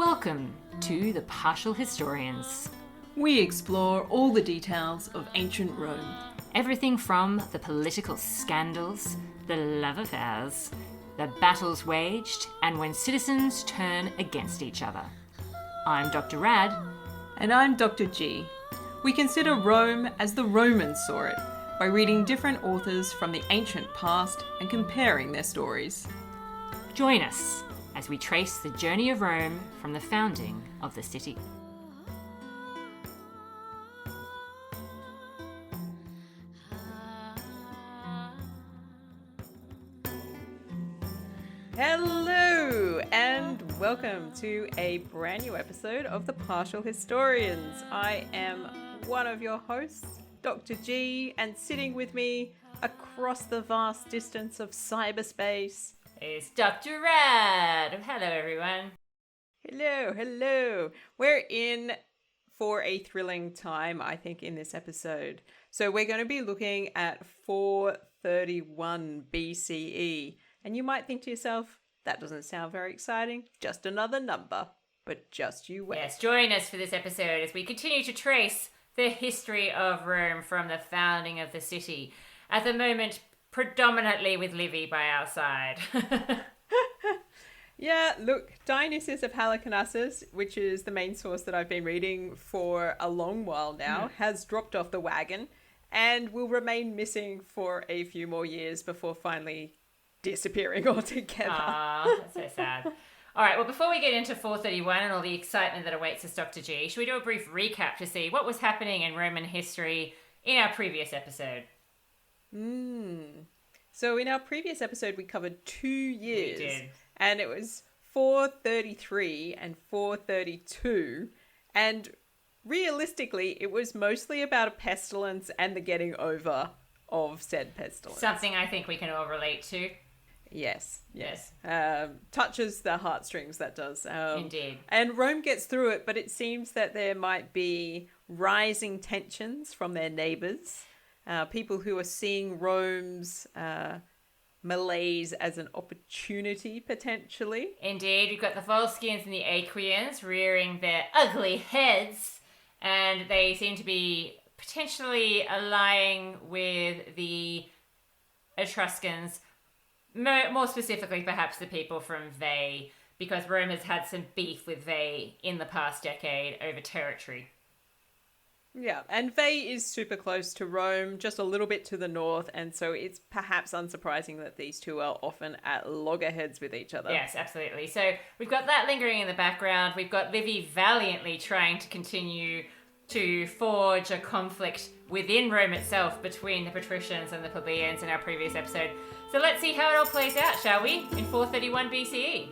Welcome to the Partial Historians. We explore all the details of ancient Rome. Everything from the political scandals, the love affairs, the battles waged, and when citizens turn against each other. I'm Dr. Rad. And I'm Dr. G. We consider Rome as the Romans saw it, by reading different authors from the ancient past and comparing their stories. Join us as we trace the journey of Rome from the founding of the city. Hello and welcome to a brand new episode of the Partial Historians. I am one of your hosts, Dr. G, and sitting with me across the vast distance of cyberspace is Dr. Rad. Hello, everyone. Hello. We're in for a thrilling time, I think, in this episode. So we're going to be looking at 431 BCE. And you might think to yourself, that doesn't sound very exciting. Just another number. But just you wait. Yes, join us for this episode as we continue to trace the history of Rome from the founding of the city. At the moment, predominantly with Livy by our side. Yeah, look, Dionysius of Halicarnassus, which is the main source that I've been reading for a long while now, has dropped off the wagon and will remain missing for a few more years before finally disappearing altogether. That's so sad. All right, well, before we get into 431 and all the excitement that awaits us, Dr. G, should we do a brief recap to see what was happening in Roman history in our previous episode? So in our previous episode, we covered 2 years. We did. And it was 433 and 432. And realistically, it was mostly about a pestilence and the getting over of said pestilence. Something I think we can all relate to. Yes. Touches the heartstrings, that does. Indeed. And Rome gets through it, but it seems that there might be rising tensions from their neighbours. People who are seeing Rome's malaise as an opportunity, potentially. Indeed. You've got the Volsicians and the Aequians rearing their ugly heads, and they seem to be potentially allying with the Etruscans, more specifically perhaps the people from Veii, because Rome has had some beef with Veii in the past decade over territory. Yeah, and Veii is super close to Rome, just a little bit to the north, and so it's perhaps unsurprising that these two are often at loggerheads with each other. Yes, absolutely. So we've got that lingering in the background. We've got Livy valiantly trying to continue to forge a conflict within Rome itself between the patricians and the plebeians in our previous episode. So let's see how it all plays out, shall we, in 431 BCE.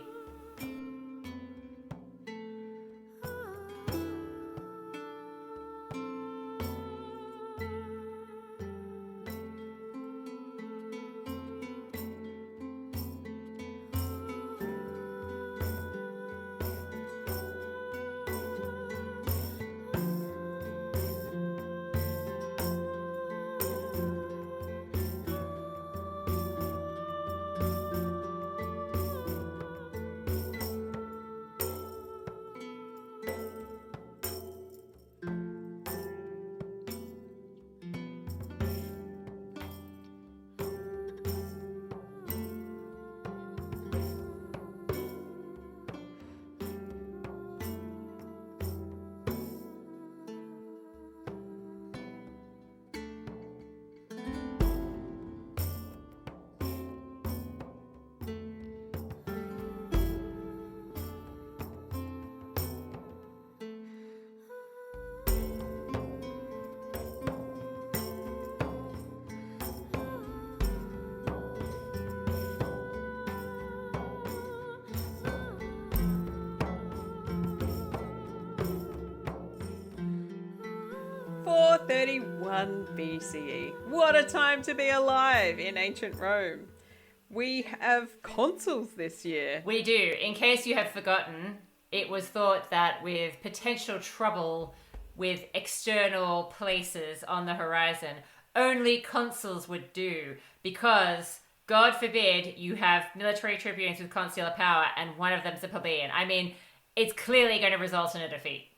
BCE. What a time to be alive in ancient Rome. We have consuls this year. We do. In case you have forgotten, it was thought that with potential trouble with external places on the horizon, only consuls would do, because God forbid you have military tribunes with consular power and one of them's a plebeian. I mean, it's clearly going to result in a defeat.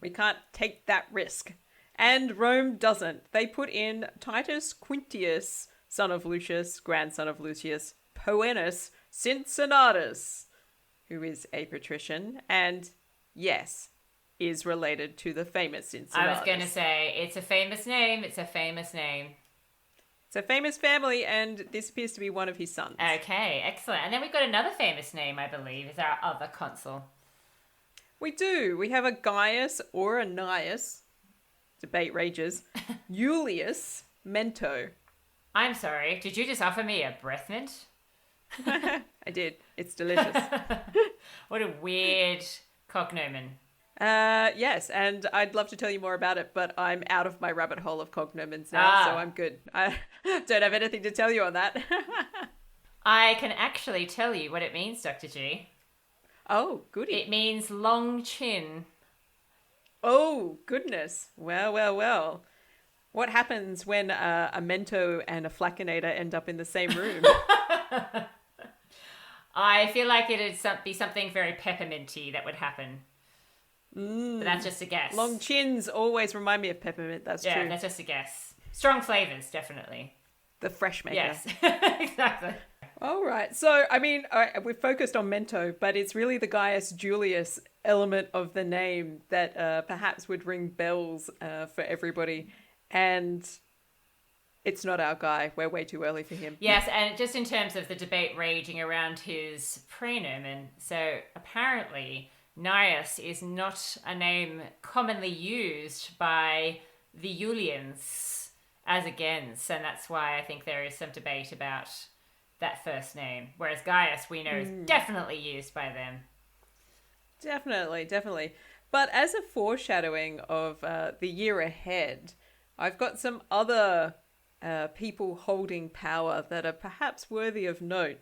We can't take that risk. And Rome doesn't. They put in Titus Quintius, son of Lucius, grandson of Lucius, Poenus Cincinnatus, who is a patrician, and, yes, is related to the famous Cincinnatus. I was going to say, it's a famous name. It's a famous name. It's a famous family, and this appears to be one of his sons. Okay, excellent. And then we've got another famous name, I believe, is our other consul. We do. We have a Gaius or a Gnaeus. Debate rages. Julius Mento. I'm sorry, did you just offer me a breath mint? I did. It's delicious. What a weird cognomen. Yes, and I'd love to tell you more about it, but I'm out of my rabbit hole of cognomens now, so I'm good. I don't have anything to tell you on that. I can actually tell you what it means, Dr. G. Oh, goody. It means long chin. Oh, goodness. Well. What happens when a Mento and a Flacinator end up in the same room? I feel like it'd be something very pepperminty that would happen. But that's just a guess. Long chins always remind me of peppermint, that's true. Yeah, that's just a guess. Strong flavours, definitely. The fresh maker. Yes, exactly. All right. So, I mean, we've focused on Mento, but it's really the Gaius Julius element of the name that perhaps would ring bells for everybody. And it's not our guy. We're way too early for him. Yes, and just in terms of the debate raging around his praenomen, so apparently Gnaeus is not a name commonly used by the Iulians as a gens, and that's why I think there is some debate about that first name. Whereas Gaius, we know, is definitely used by them. Definitely. But as a foreshadowing of the year ahead, I've got some other people holding power that are perhaps worthy of note.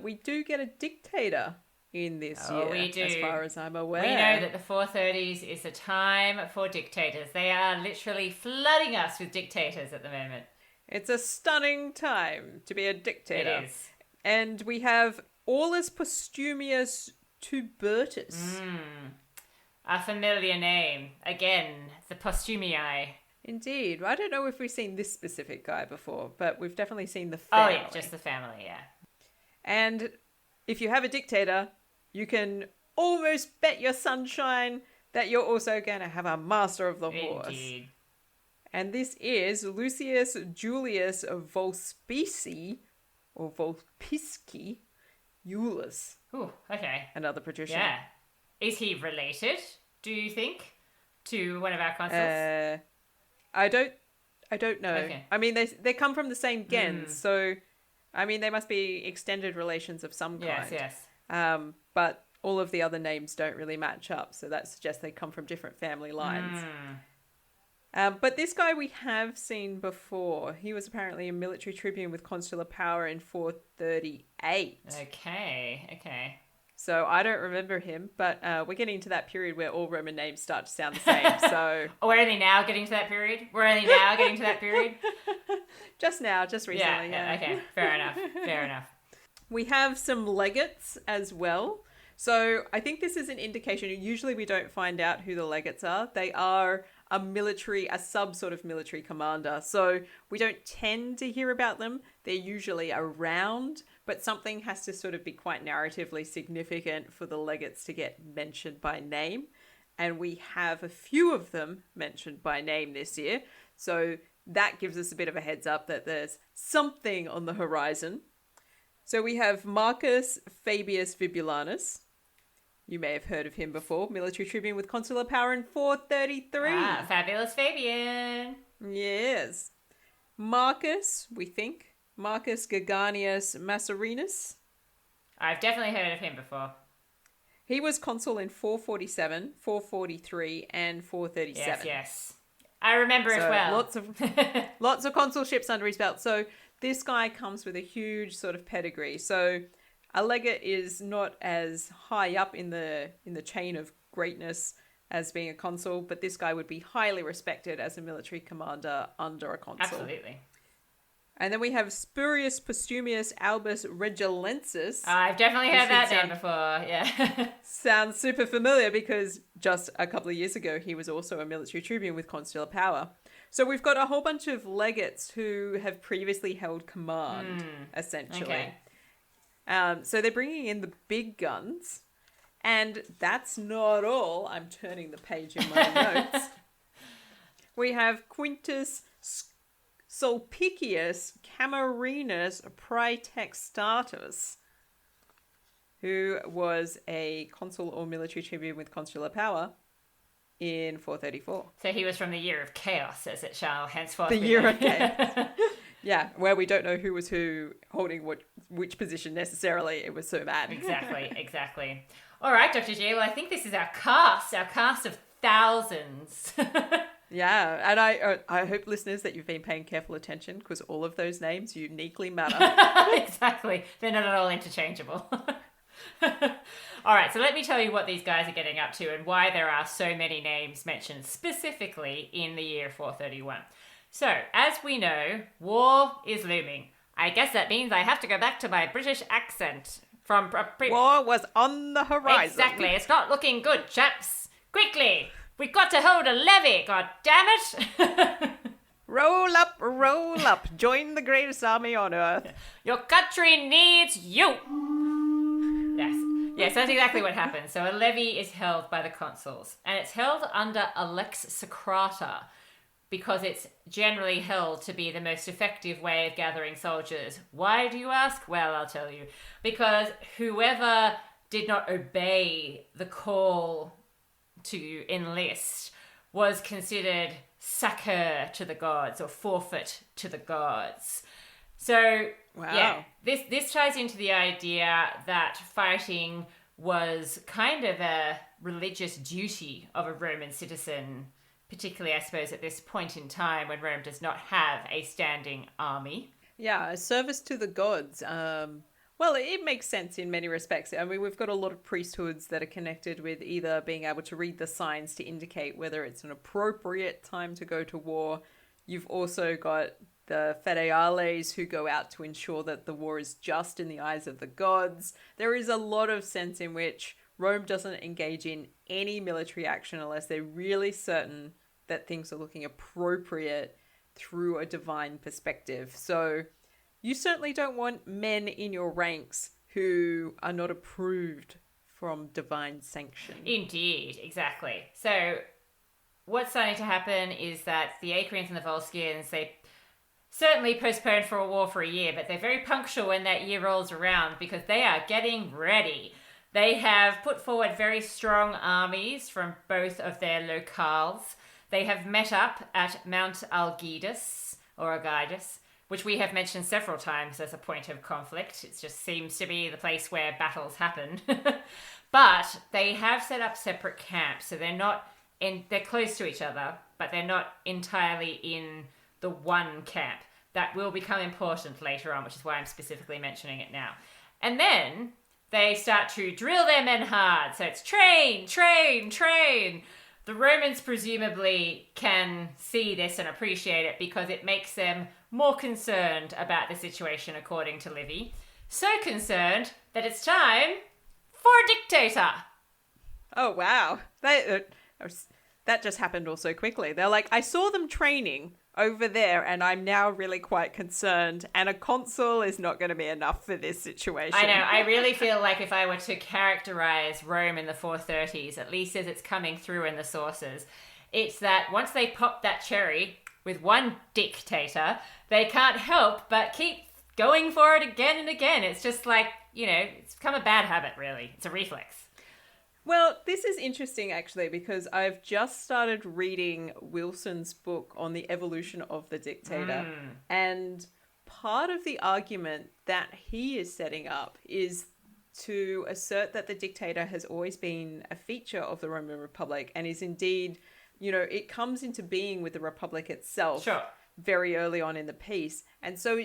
We do get a dictator in this year, we do. as far as I'm aware. We know that the 430s is a time for dictators. They are literally flooding us with dictators at the moment. It's a stunning time to be a dictator. It is. And we have Aulus Postumius Tubertus. A familiar name. Again, the Postumii. Indeed. I don't know if we've seen this specific guy before, but we've definitely seen the family. Oh, yeah, just the family, yeah. And if you have a dictator, you can almost bet your sunshine that you're also going to have a master of the horse. Indeed. And this is Lucius Julius Volspici, or Volpisci, Iulus. Ooh, okay. Another patrician. Yeah. Is he related, do you think, to one of our consuls? I don't know. Okay. I mean, they come from the same gens, so I mean, they must be extended relations of some kind. Yes. But all of the other names don't really match up, so that suggests they come from different family lines. But this guy we have seen before. He was apparently a military tribune with consular power in 438. Okay. So I don't remember him, but we're getting to that period where all Roman names start to sound the same. So We're only now getting to that period? just recently. Yeah, okay. Fair enough. We have some legates as well. So I think this is an indication. Usually we don't find out who the legates are. They are a sub sort of military commander. So we don't tend to hear about them. They're usually around, but something has to sort of be quite narratively significant for the legates to get mentioned by name. And we have a few of them mentioned by name this year. So that gives us a bit of a heads up that there's something on the horizon. So we have Marcus Fabius Vibulanus. You may have heard of him before. Military tribune with consular power in 433. Ah, fabulous Fabian. Yes. Marcus, we think. Marcus Gaganius Massarinus. I've definitely heard of him before. He was consul in 447, 443, and 437. Yes. I remember as well. Lots of consulships under his belt. So this guy comes with a huge sort of pedigree. So a legate is not as high up in the chain of greatness as being a consul, but this guy would be highly respected as a military commander under a consul. Absolutely. And then we have Spurius Postumius Albus Regilensis. I've definitely heard that name before, yeah. Sounds super familiar because just a couple of years ago, he was also a military tribune with consular power. So we've got a whole bunch of legates who have previously held command, essentially. Okay. So they're bringing in the big guns. And that's not all. I'm turning the page in my notes. We have Quintus Sulpicius Camerinus Praetextatus, who was a consul or military tribune with consular power in 434. So he was from the year of chaos, as it shall henceforth The be year known. of chaos. Yeah, where we don't know who was who holding which position necessarily. It was so bad. Exactly. All right, Dr. G, well, I think this is our cast of thousands. Yeah, and I hope, listeners, that you've been paying careful attention because all of those names uniquely matter. Exactly. They're not at all interchangeable. All right, so let me tell you what these guys are getting up to and why there are so many names mentioned specifically in the year 431. So, as we know, war is looming. I guess that means I have to go back to my British accent from... War was on the horizon. Exactly. It's not looking good, chaps. Quickly! We've got to hold a levy, god damn it! Roll up, join the greatest army on earth. Your country needs you! Yes, that's exactly what happens. So a levy is held by the consuls, and it's held under a lex sacrata, because it's generally held to be the most effective way of gathering soldiers. Why, do you ask? Well, I'll tell you. Because whoever did not obey the call to enlist was considered succor to the gods or forfeit to the gods. So, yeah, this ties into the idea that fighting was kind of a religious duty of a Roman citizen, particularly, I suppose, at this point in time when Rome does not have a standing army. Yeah, a service to the gods. Well, it makes sense in many respects. I mean, we've got a lot of priesthoods that are connected with either being able to read the signs to indicate whether it's an appropriate time to go to war. You've also got the fedeales who go out to ensure that the war is just in the eyes of the gods. There is a lot of sense in which Rome doesn't engage in any military action unless they're really certain that things are looking appropriate through a divine perspective. So you certainly don't want men in your ranks who are not approved from divine sanction. Indeed, exactly. So what's starting to happen is that the Aequians and the Volsicians, they certainly postponed for a war for a year, but they're very punctual when that year rolls around because they are getting ready. They have put forward very strong armies from both of their locales. They have met up at Mount Algidus, or Agidus, which we have mentioned several times as a point of conflict. It just seems to be the place where battles happen. But they have set up separate camps, so they're close to each other, but they're not entirely in the one camp. That will become important later on, which is why I'm specifically mentioning it now. And then they start to drill their men hard. So it's train, train, train. The Romans presumably can see this and appreciate it because it makes them more concerned about the situation, according to Livy. So concerned that it's time for a dictator. Oh, wow. That just happened all so quickly. They're like, I saw them training over there and I'm now really quite concerned, and a consul is not going to be enough for this situation. I know. I really feel like if I were to characterize Rome in the 430s, at least as it's coming through in the sources, it's that once they pop that cherry with one dictator, they can't help but keep going for it again and again. It's just like, it's become a bad habit, really. It's a reflex. Well, this is interesting, actually, because I've just started reading Wilson's book on the evolution of the dictator. And part of the argument that he is setting up is to assert that the dictator has always been a feature of the Roman Republic and is indeed, it comes into being with the Republic itself very early on in the piece. And so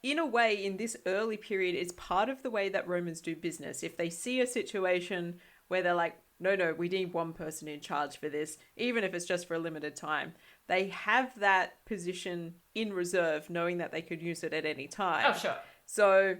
in a way, in this early period, is part of the way that Romans do business. If they see a situation where they're like, no, we need one person in charge for this, even if it's just for a limited time. They have that position in reserve, knowing that they could use it at any time. Oh, sure. So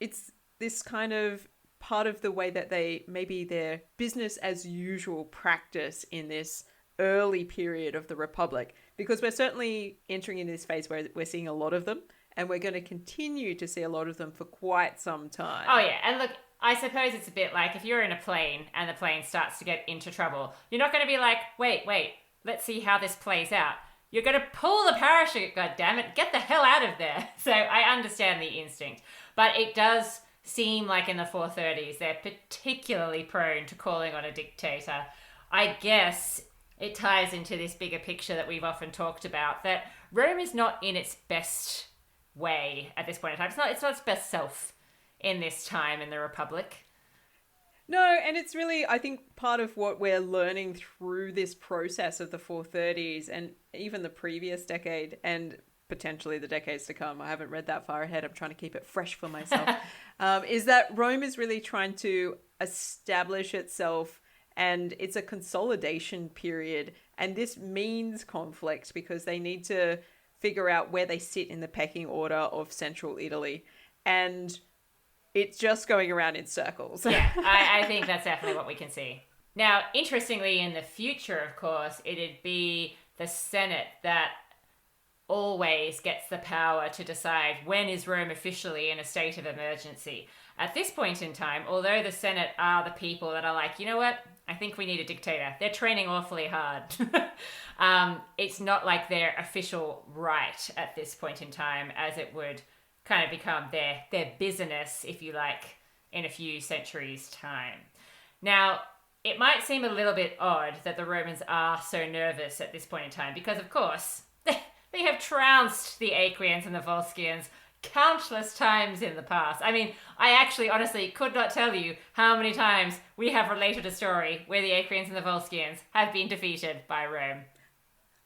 it's this kind of part of the way that maybe their business as usual practice in this early period of the Republic, because we're certainly entering in this phase where we're seeing a lot of them, and we're going to continue to see a lot of them for quite some time. Oh, yeah. And look, I suppose it's a bit like if you're in a plane and the plane starts to get into trouble, you're not going to be like, wait, let's see how this plays out. You're going to pull the parachute, goddammit, get the hell out of there. So I understand the instinct. But it does seem like in the 430s, they're particularly prone to calling on a dictator. I guess it ties into this bigger picture that we've often talked about, that Rome is not in its best way at this point in time. It's not its best self in this time in the Republic. No, and it's really, I think, part of what we're learning through this process of the 430s and even the previous decade and potentially the decades to come. I haven't read that far ahead. I'm trying to keep it fresh for myself. Is that Rome is really trying to establish itself, and it's a consolidation period. And this means conflict because they need to figure out where they sit in the pecking order of central Italy. And it's just going around in circles. Yeah, I think that's definitely what we can see. Now, interestingly, in the future, of course, it'd be the Senate that always gets the power to decide when is Rome officially in a state of emergency. At this point in time, although the Senate are the people that are like, you know what, I think we need a dictator. They're training awfully hard. It's not like their official right at this point in time, as it would kind of become their business, if you like, in a few centuries' time. Now, it might seem a little bit odd that the Romans are so nervous at this point in time, because, of course, they have trounced the Aequians and the Volscians countless times in the past. I mean, I actually honestly could not tell you how many times we have related a story where the Aequians and the Volscians have been defeated by Rome.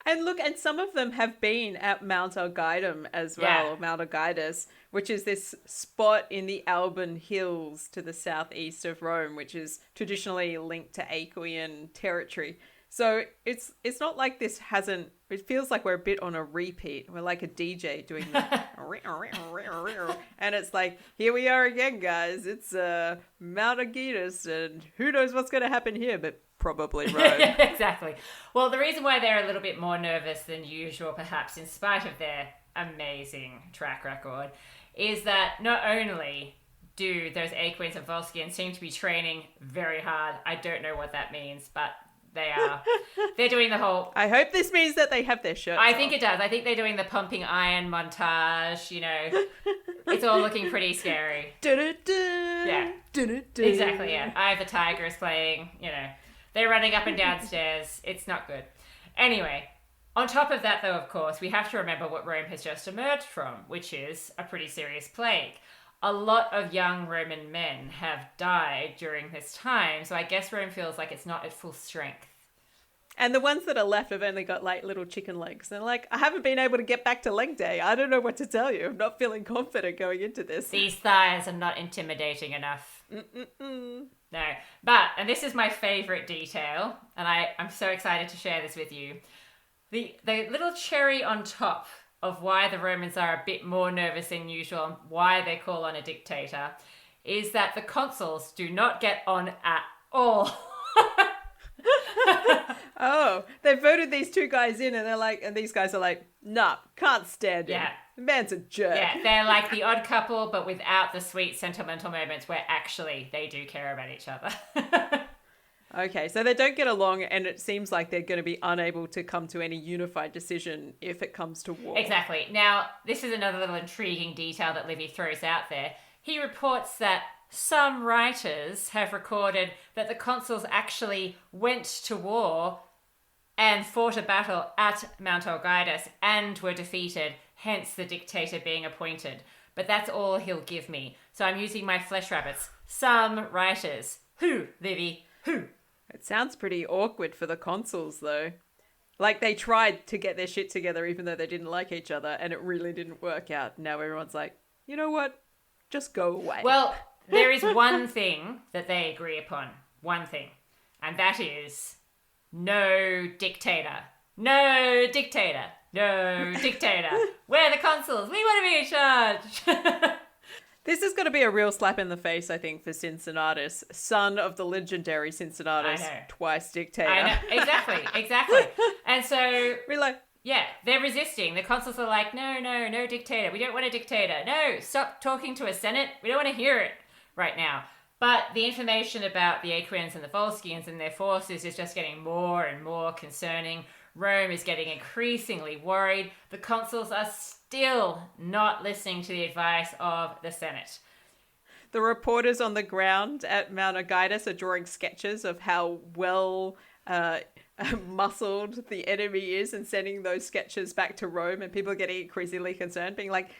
And look, and some of them have been at Mount Algidum as well, or Mount Algidus, which is this spot in the Alban Hills to the southeast of Rome, which is traditionally linked to Aequian territory. So it's not like this hasn't, it feels like we're a bit on a repeat. We're like a DJ doing the and it's like, here we are again, guys. It's Mount Algidus, and who knows what's going to happen here, but probably Rome. Exactly. Well, the reason why they're a little bit more nervous than usual, perhaps in spite of their amazing track record, is that not only do those Aequians and Volscians seem to be training very hard. I don't know what that means, but they are. They're doing the whole... I hope this means that they have their shirts I think it does. I think they're doing the pumping iron montage, you know. It's all looking pretty scary. Yeah. Exactly, yeah. Eye of the Tiger is playing, you know. They're running up and down stairs. It's not good. Anyway, on top of that, though, of course, we have to remember what Rome has just emerged from, which is a pretty serious plague. A lot of young Roman men have died during this time, so I guess Rome feels like it's not at full strength. And the ones that are left have only got like little chicken legs. They're like, I haven't been able to get back to leg day. I don't know what to tell you. I'm not feeling confident going into this. These thighs are not intimidating enough. Mm-mm-mm. No, but, and this is my favourite detail, and I'm so excited to share this with you. The little cherry on top of why the Romans are a bit more nervous than usual and why they call on a dictator is that the consuls do not get on at all. Oh, they voted these two guys in, and they're like, and these guys are like, nah, can't stand him. Yeah. The man's a jerk. Yeah, they're like the odd couple, but without the sweet sentimental moments where actually they do care about each other. Okay, so they don't get along, and it seems like they're going to be unable to come to any unified decision if it comes to war. Exactly. Now, this is another little intriguing detail that Livy throws out there. He reports that some writers have recorded that the consuls actually went to war and fought a battle at Mount Algidus and were defeated, hence the dictator being appointed. But that's all he'll give me. So I'm using my flesh rabbits. Some writers. Who, Livy? Who? It sounds pretty awkward for the consuls, though. Like, they tried to get their shit together even though they didn't like each other, and it really didn't work out. Now everyone's like, you know what? Just go away. Well, there is one thing that they agree upon. One thing. And that is no dictator. No dictator. No dictator. We're the consuls. We want to be in charge. This is going to be a real slap in the face, I think, for Cincinnatus, son of the legendary Cincinnatus, twice dictator. I know. Exactly. And so... We're like... Yeah, they're resisting. The consuls are like, no dictator. We don't want a dictator. No, stop talking to a senate. We don't want to hear it right now. But the information about the Aequians and the Volscians and their forces is just getting more and more concerning. Rome is getting increasingly worried. The consuls are still not listening to the advice of the Senate. The reporters on the ground at Mount Aegitus are drawing sketches of how well muscled the enemy is and sending those sketches back to Rome, and people are getting increasingly concerned, being like,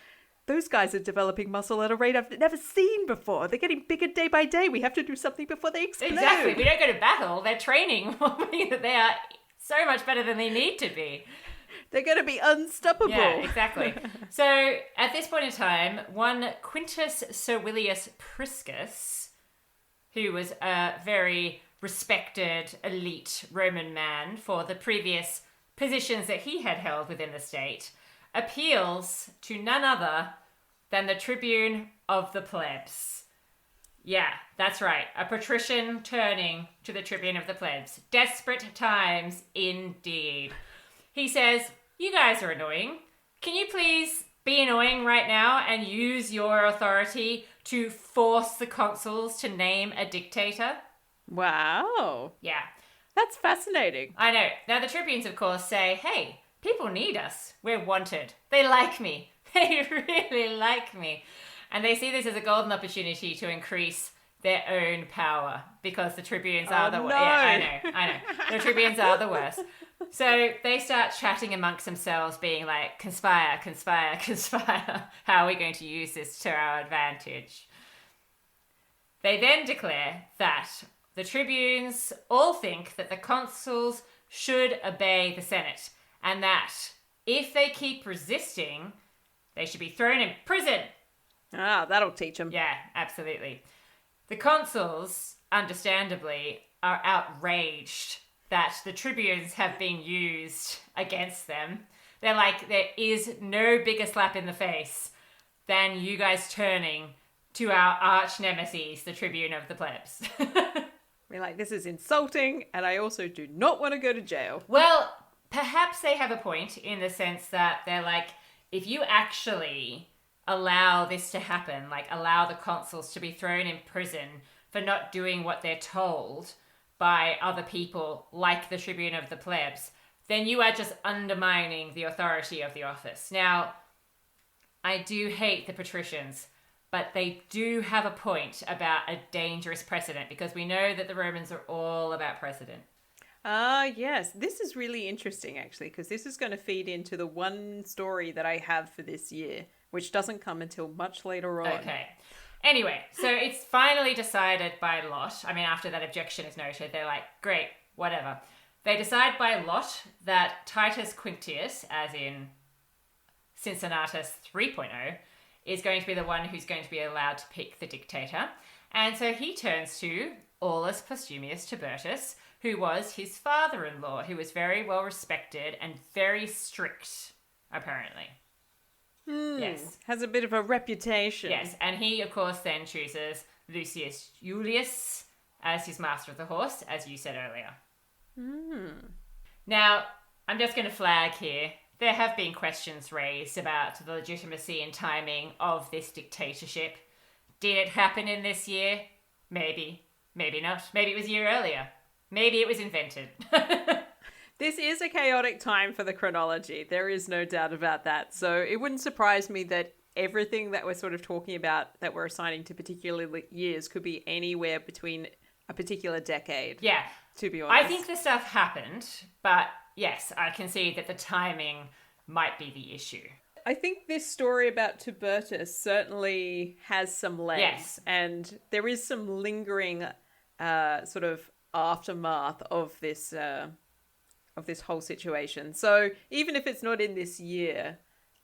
those guys are developing muscle at a rate I've never seen before. They're getting bigger day by day. We have to do something before they explode. Exactly. We don't go to battle. They're training. They are so much better than they need to be. They're going to be unstoppable. Yeah, exactly. So at this point in time, one Quintus Servilius Priscus, who was a very respected elite Roman man for the previous positions that he had held within the state, appeals to none other than the tribune of the plebs. Yeah, that's right. A patrician turning to the tribune of the plebs. Desperate times indeed. He says, you guys are annoying. Can you please be annoying right now and use your authority to force the consuls to name a dictator? Wow. Yeah. That's fascinating. I know. Now the tribunes, of course, say, hey, people need us. We're wanted. They like me. They really like me. And they see this as a golden opportunity to increase their own power because the tribunes are the worst. No. Yeah, I know. The tribunes are the worst. So they start chatting amongst themselves, being like, conspire. How are we going to use this to our advantage? They then declare that the tribunes all think that the consuls should obey the Senate, and that if they keep resisting, they should be thrown in prison. Ah, that'll teach them. Yeah, absolutely. The consuls, understandably, are outraged that the tribunes have been used against them. They're like, there is no bigger slap in the face than you guys turning to our arch nemesis, the tribune of the plebs. We're like, this is insulting, and I also do not want to go to jail. Well, perhaps they have a point in the sense that they're like, if you actually allow this to happen, like allow the consuls to be thrown in prison for not doing what they're told by other people like the tribune of the plebs, then you are just undermining the authority of the office. Now, I do hate the patricians, but they do have a point about a dangerous precedent because we know that the Romans are all about precedent. Yes. This is really interesting, actually, because this is going to feed into the one story that I have for this year, which doesn't come until much later on. Okay. Anyway, so it's finally decided by lot. I mean, after that objection is noted, they're like, great, whatever. They decide by lot that Titus Quintius, as in Cincinnatus 3.0, is going to be the one who's going to be allowed to pick the dictator. And so he turns to Aulus Postumius Tubertus, who was his father-in-law, who was very well respected and very strict, apparently. Yes. Has a bit of a reputation. Yes, and he, of course, then chooses Lucius Julius as his master of the horse, as you said earlier. Now, I'm just going to flag here. There have been questions raised about the legitimacy and timing of this dictatorship. Did it happen in this year? Maybe. Maybe not. Maybe it was a year earlier. Maybe it was invented. This is a chaotic time for the chronology. There is no doubt about that. So it wouldn't surprise me that everything that we're sort of talking about that we're assigning to particular years could be anywhere between a particular decade. Yeah. To be honest. I think this stuff happened, but yes, I can see that the timing might be the issue. I think this story about Tubertus certainly has some legs. Yes. And there is some lingering sort of aftermath of this whole situation. So even if it's not in this year,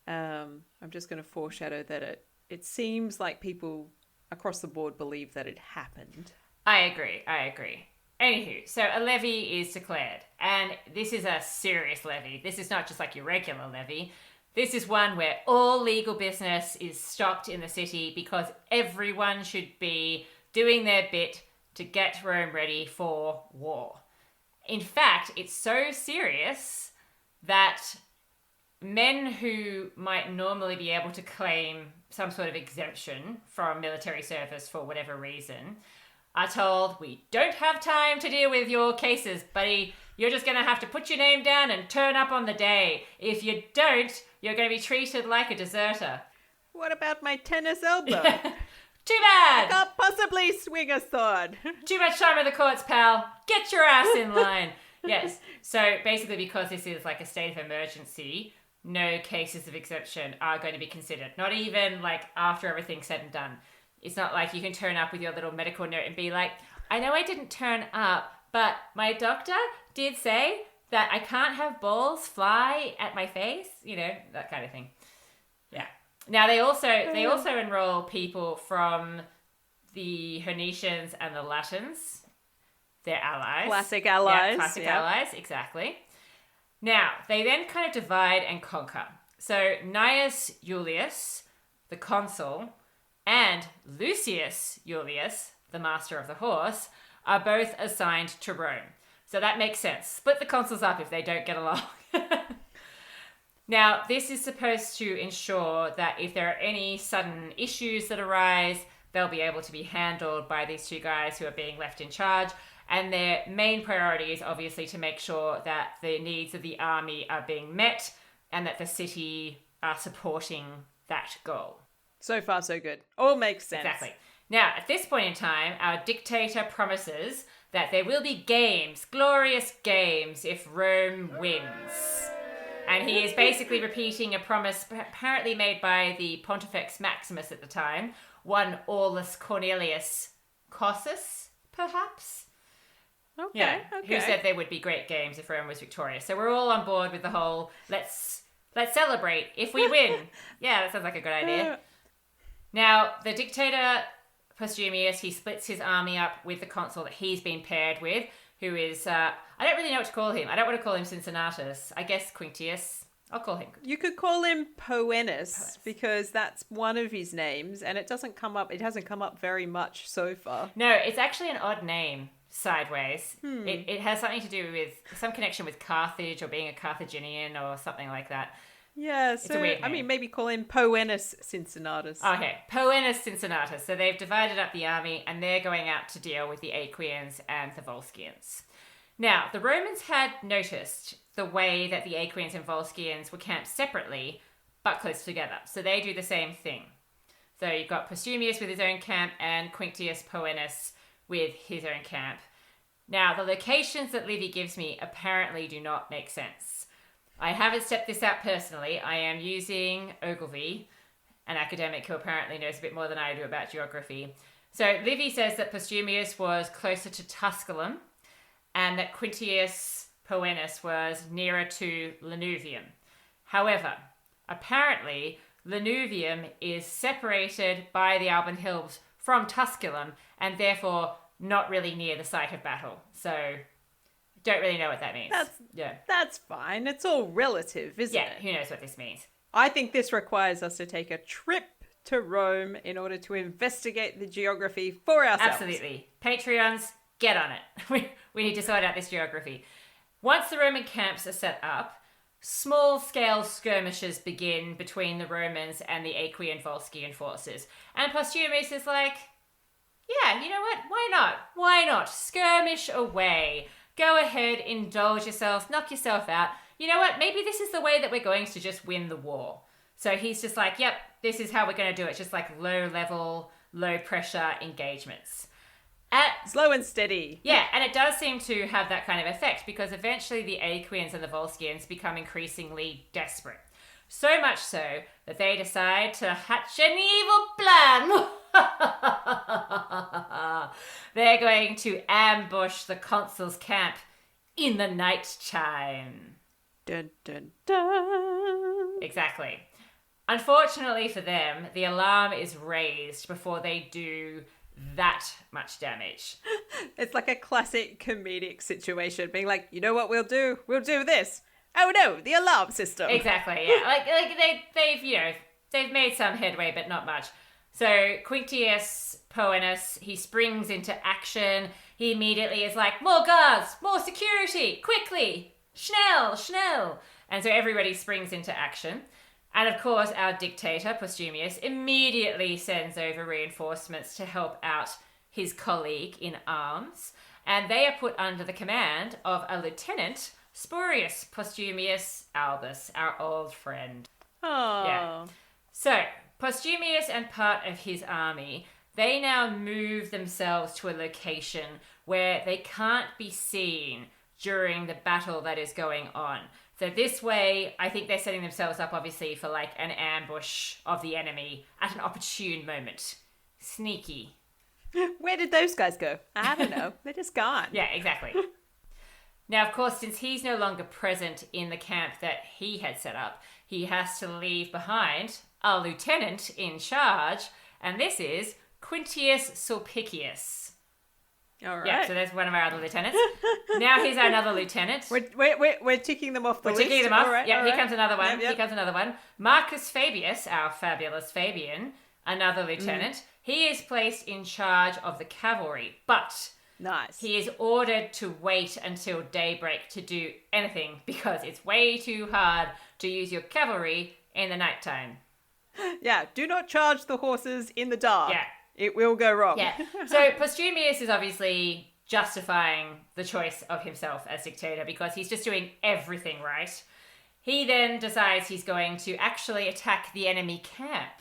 I'm just going to foreshadow that it seems like people across the board believe that it happened. I agree. Anywho, so a levy is declared, and this is a serious levy. This is not just like your regular levy. This is one where all legal business is stopped in the city because everyone should be doing their bit to get Rome ready for war. In fact, it's so serious that men who might normally be able to claim some sort of exemption from military service for whatever reason are told, we don't have time to deal with your cases, buddy. You're just going to have to put your name down and turn up on the day. If you don't, you're going to be treated like a deserter. What about my tennis elbow? Too bad! I can't possibly swing a sword. Too much time in the courts, pal. Get your ass in line. Yes. So basically, because this is like a state of emergency, no cases of exemption are going to be considered. Not even like after everything's said and done. It's not like you can turn up with your little medical note and be like, I know I didn't turn up, but my doctor did say that I can't have balls fly at my face. You know, that kind of thing. Yeah. Now they also enroll people from the Hernicians and the Latins. They're allies. Classic allies. Yeah, classic allies, exactly. Now, they then kind of divide and conquer. So Gnaeus Julius, the consul, and Lucius Julius, the master of the horse, are both assigned to Rome. So that makes sense. Split the consuls up if they don't get along. Now, this is supposed to ensure that if there are any sudden issues that arise, they'll be able to be handled by these two guys who are being left in charge. And their main priority is obviously to make sure that the needs of the army are being met and that the city are supporting that goal. So far, so good. All makes sense. Exactly. Now, at this point in time, our dictator promises that there will be games, glorious games, if Rome wins. And he is basically repeating a promise apparently made by the Pontifex Maximus at the time, one Aulus Cornelius Cossus, perhaps? Okay. Who said there would be great games if Rome was victorious. So we're all on board with the whole, let's celebrate if we win. Yeah, that sounds like a good idea. Now, the dictator Postumius, he splits his army up with the consul that he's been paired with, who is, I don't really know what to call him. I don't want to call him Cincinnatus. I guess Quinctius. I'll call him. You could call him Poenus because that's one of his names, and it hasn't come up very much so far. No, it's actually an odd name, sideways. It has something to do with some connection with Carthage or being a Carthaginian or something like that. Yeah, so, it's a weird name. I mean, maybe call him Poenus Cincinnatus. Okay, Poenus Cincinnatus. So they've divided up the army and they're going out to deal with the Aequians and the Volscians. Now, the Romans had noticed the way that the Aequians and Volscians were camped separately, but close together. So they do the same thing. So you've got Postumius with his own camp and Quinctius Poenus with his own camp. Now, the locations that Livy gives me apparently do not make sense. I haven't stepped this out personally. I am using Ogilvy, an academic who apparently knows a bit more than I do about geography. So Livy says that Postumius was closer to Tusculum and that Quintius Poenus was nearer to Lanuvium. However, apparently Lanuvium is separated by the Alban Hills from Tusculum and therefore not really near the site of battle. So don't really know what that means. That's fine. It's all relative, isn't it? Yeah, who knows what this means. I think this requires us to take a trip to Rome in order to investigate the geography for ourselves. Absolutely. Patreons, get on it. We need to sort out this geography. Once the Roman camps are set up, small-scale skirmishes begin between the Romans and the Aequian Volscian forces. And Postumius is like, yeah, you know what? Why not? Why not? Skirmish away. Go ahead, indulge yourself, knock yourself out. You know what? Maybe this is the way that we're going to just win the war. So he's just like, yep, this is how we're going to do it. Just like low-level, low-pressure engagements. Slow and steady. Yeah, and it does seem to have that kind of effect because eventually the Aequians and the Volscians become increasingly desperate. So much so that they decide to hatch an evil plan. They're going to ambush the consul's camp in the night time. Dun, dun, dun. Exactly. Unfortunately for them, the alarm is raised before they do that much damage. It's like a classic comedic situation, being like, you know what we'll do? We'll do this. Oh no, the alarm system. Exactly, yeah. They've made some headway, but not much. So Quintius Poenus, he springs into action. He immediately is like, more guards, more security, quickly, schnell. And so everybody springs into action. And of course, our dictator, Postumius, immediately sends over reinforcements to help out his colleague in arms. And they are put under the command of a lieutenant, Spurius Postumius Albus, our old friend. Oh. Yeah. So, Postumius and part of his army, they now move themselves to a location where they can't be seen during the battle that is going on. So this way, I think they're setting themselves up, obviously, for like an ambush of the enemy at an opportune moment. Sneaky. Where did those guys go? I don't know. They're just gone. Yeah, exactly. Now, of course, since he's no longer present in the camp that he had set up, he has to leave behind a lieutenant in charge, and this is Quintius Sulpicius. All right. Yeah, so there's one of our other lieutenants. Now here's another lieutenant. We're ticking them off the list. We're ticking them off. All right, yeah, all here right. comes another one. Yep. Here comes another one. Marcus Fabius, our fabulous Fabian, another lieutenant. He is placed in charge of the cavalry, but Nice. he is ordered to wait until daybreak to do anything because it's way too hard to use your cavalry in the nighttime. Yeah, do not charge the horses in the dark. Yeah. It will go wrong. Yeah. So Postumius is obviously justifying the choice of himself as dictator because he's just doing everything right. He then decides he's going to actually attack the enemy camp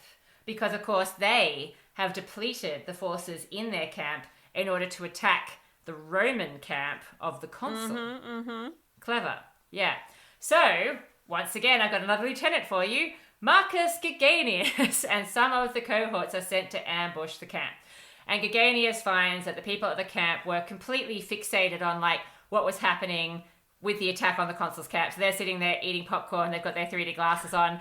because, of course, they have depleted the forces in their camp in order to attack the Roman camp of the consul. Clever. Yeah. So, once again, I've got another lieutenant for you. Marcus Geganius and some of the cohorts are sent to ambush the camp. And Geganius finds that the people at the camp were completely fixated on like what was happening with the attack on the consul's camp. So they're sitting there eating popcorn, they've got their 3D glasses on.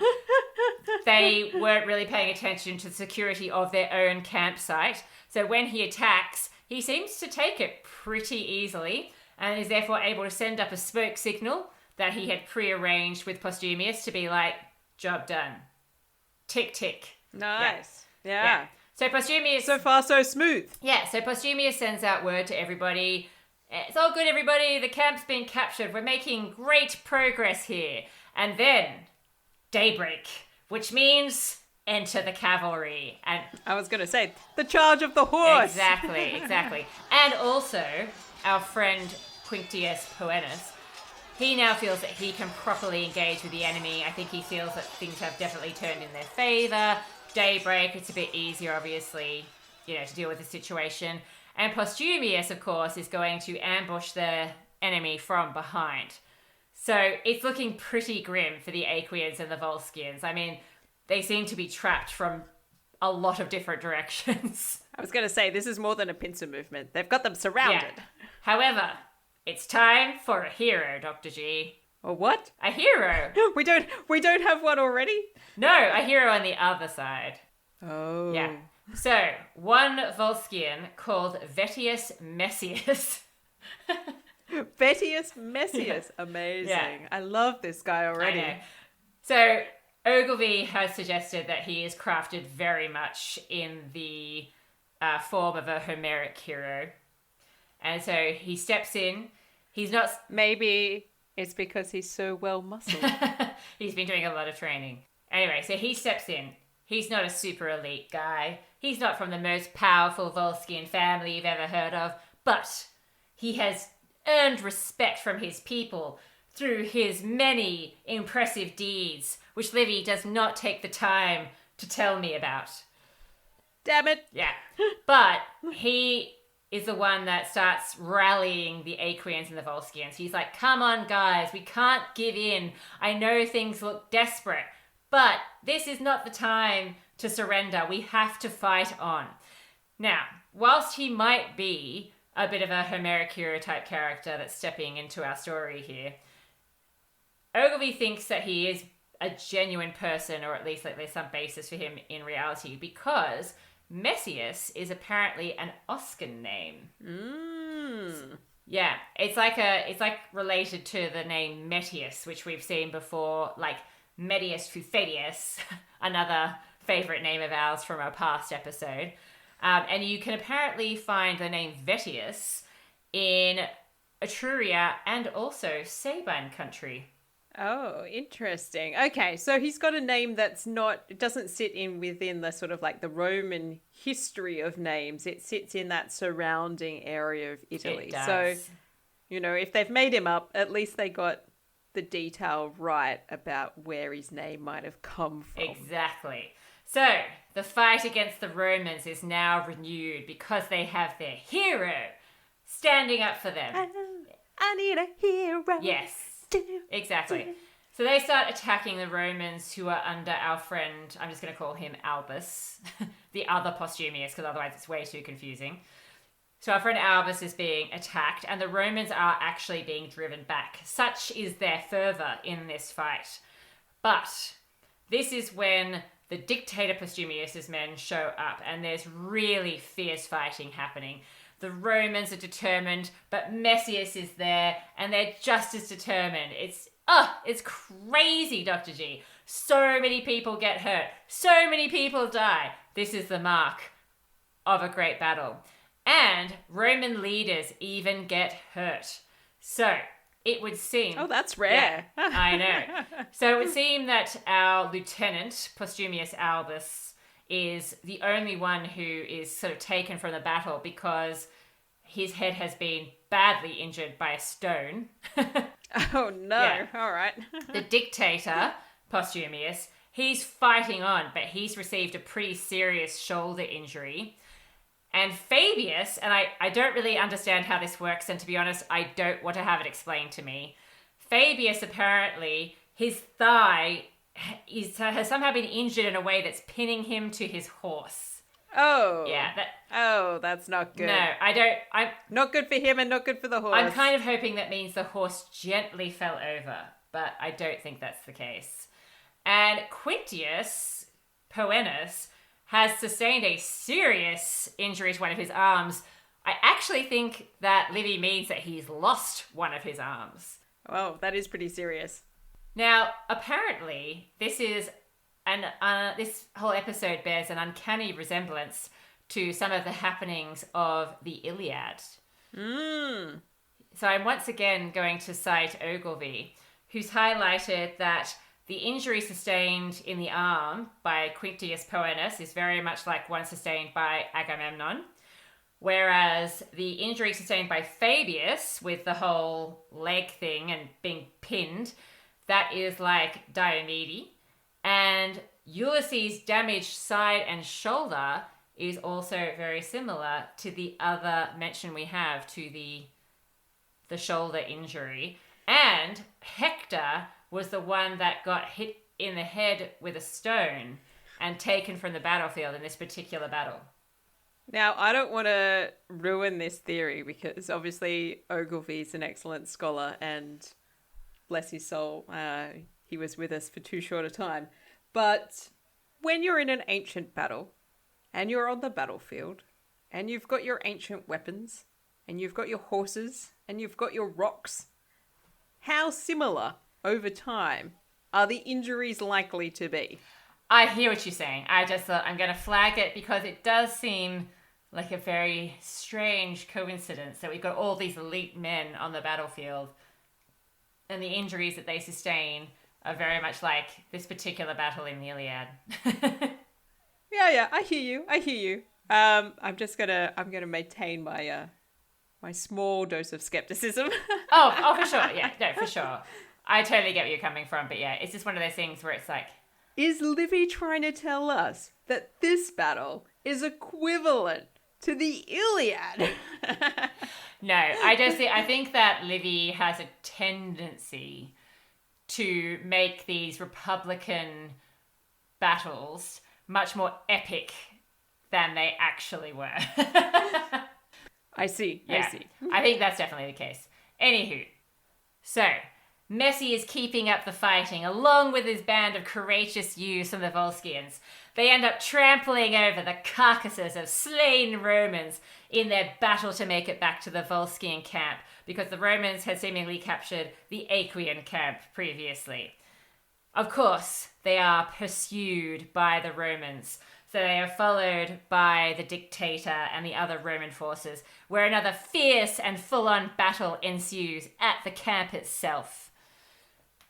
They weren't really paying attention to the security of their own campsite. So when he attacks, he seems to take it pretty easily and is therefore able to send up a smoke signal that he had prearranged with Postumius to be like, job done. Tick, tick. Nice. Yeah. So Postumius... So far, so smooth. Yeah, so Postumius sends out word to everybody. It's all good, everybody. The camp's been captured. We're making great progress here. And then, daybreak, which means enter the cavalry. And I was going to say, the charge of the horse. Exactly. And also, our friend Quintius Poenus, he now feels that he can properly engage with the enemy. I think he feels that things have definitely turned in their favour. Daybreak, it's a bit easier, obviously, to deal with the situation. And Postumius, of course, is going to ambush the enemy from behind. So it's looking pretty grim for the Aequians and the Volscians. I mean, they seem to be trapped from a lot of different directions. I was going to say, this is more than a pincer movement. They've got them surrounded. Yeah. However, it's time for a hero, Dr. G. Or what? A hero. We don't have one already? No, a hero on the other side. Oh. Yeah. So, one Volscian called Vettius Messius. Vettius Messius. Amazing. Yeah. I love this guy already. I know. So, Ogilvy has suggested that he is crafted very much in the form of a Homeric hero. And so he steps in. He's not... Maybe it's because he's so well muscled. He's been doing a lot of training. Anyway, so he steps in. He's not a super elite guy. He's not from the most powerful Volscian family you've ever heard of. But he has earned respect from his people through his many impressive deeds, which Livy does not take the time to tell me about. Damn it. Yeah. But he is the one that starts rallying the Aequians and the Volscians. He's like, come on, guys, we can't give in. I know things look desperate, but this is not the time to surrender. We have to fight on. Now, whilst he might be a bit of a Homeric hero type character that's stepping into our story here, Ogilvy thinks that he is a genuine person, or at least like there's some basis for him in reality, because Messius is apparently an Oscan name. Yeah, it's like related to the name Metius, which we've seen before, like Medius Fufetius, another favorite name of ours from our past episode. And you can apparently find the name Vettius in Etruria and also Sabine country. Oh, interesting. Okay, so he's got a name that's not, it doesn't sit in within the sort of like the Roman history of names. It sits in that surrounding area of Italy. It does. So, you know, if they've made him up, at least they got the detail right about where his name might have come from. Exactly. So, the fight against the Romans is now renewed because they have their hero standing up for them. I need a hero. Yes. Exactly. So they start attacking the Romans who are under our friend, I'm just going to call him Albus, the other Postumius, because otherwise it's way too confusing. So our friend Albus is being attacked, and the Romans are actually being driven back. Such is their fervour in this fight. But this is when the Dictator Postumius's men show up, and there's really fierce fighting happening. The Romans are determined, but Messius is there, and they're just as determined. It's crazy, Dr. G. So many people get hurt. So many people die. This is the mark of a great battle. And Roman leaders even get hurt. So it would seem... Oh, that's rare. Yeah, I know. So it would seem that our lieutenant, Postumius Albus, is the only one who is sort of taken from the battle because his head has been badly injured by a stone. Oh, no. Yeah. All right. The dictator, Postumius, he's fighting on, but he's received a pretty serious shoulder injury. And Fabius, and I don't really understand how this works, and to be honest, I don't want to have it explained to me. Fabius, apparently, his thigh has somehow been injured in a way that's pinning him to his horse. Oh. Yeah. That's not good. No, I'm not good for him and not good for the horse. I'm kind of hoping that means the horse gently fell over, but I don't think that's the case. And Quintius Poenus has sustained a serious injury to one of his arms. I actually think that Livy means that he's lost one of his arms. Oh, that is pretty serious. Now, apparently, this whole episode bears an uncanny resemblance to some of the happenings of the Iliad. So I'm once again going to cite Ogilvy, who's highlighted that the injury sustained in the arm by Quintius Poenus is very much like one sustained by Agamemnon, whereas the injury sustained by Fabius with the whole leg thing and being pinned, that is like Diomede. And Ulysses' damaged side and shoulder is also very similar to the other mention we have to the shoulder injury. And Hector was the one that got hit in the head with a stone and taken from the battlefield in this particular battle. Now, I don't want to ruin this theory because obviously Ogilvy's an excellent scholar and bless his soul, he was with us for too short a time. But when you're in an ancient battle and you're on the battlefield and you've got your ancient weapons and you've got your horses and you've got your rocks, how similar over time are the injuries likely to be? I hear what you're saying. I just thought I'm going to flag it because it does seem like a very strange coincidence that we've got all these elite men on the battlefield and the injuries that they sustain are very much like this particular battle in the Iliad. Yeah, I hear you. I'm gonna maintain my my small dose of skepticism. oh, for sure. Yeah, no, for sure. I totally get where you're coming from, but yeah, it's just one of those things where it's like, is Livy trying to tell us that this battle is equivalent to the Iliad? No, I think that Livy has a tendency to make these Republican battles much more epic than they actually were. I see. I think that's definitely the case. Anywho, so Messi is keeping up the fighting, along with his band of courageous youths from the Volscians. They end up trampling over the carcasses of slain Romans in their battle to make it back to the Volscian camp, because the Romans had seemingly captured the Aequian camp previously. Of course, they are pursued by the Romans, so they are followed by the Dictator and the other Roman forces, where another fierce and full-on battle ensues at the camp itself.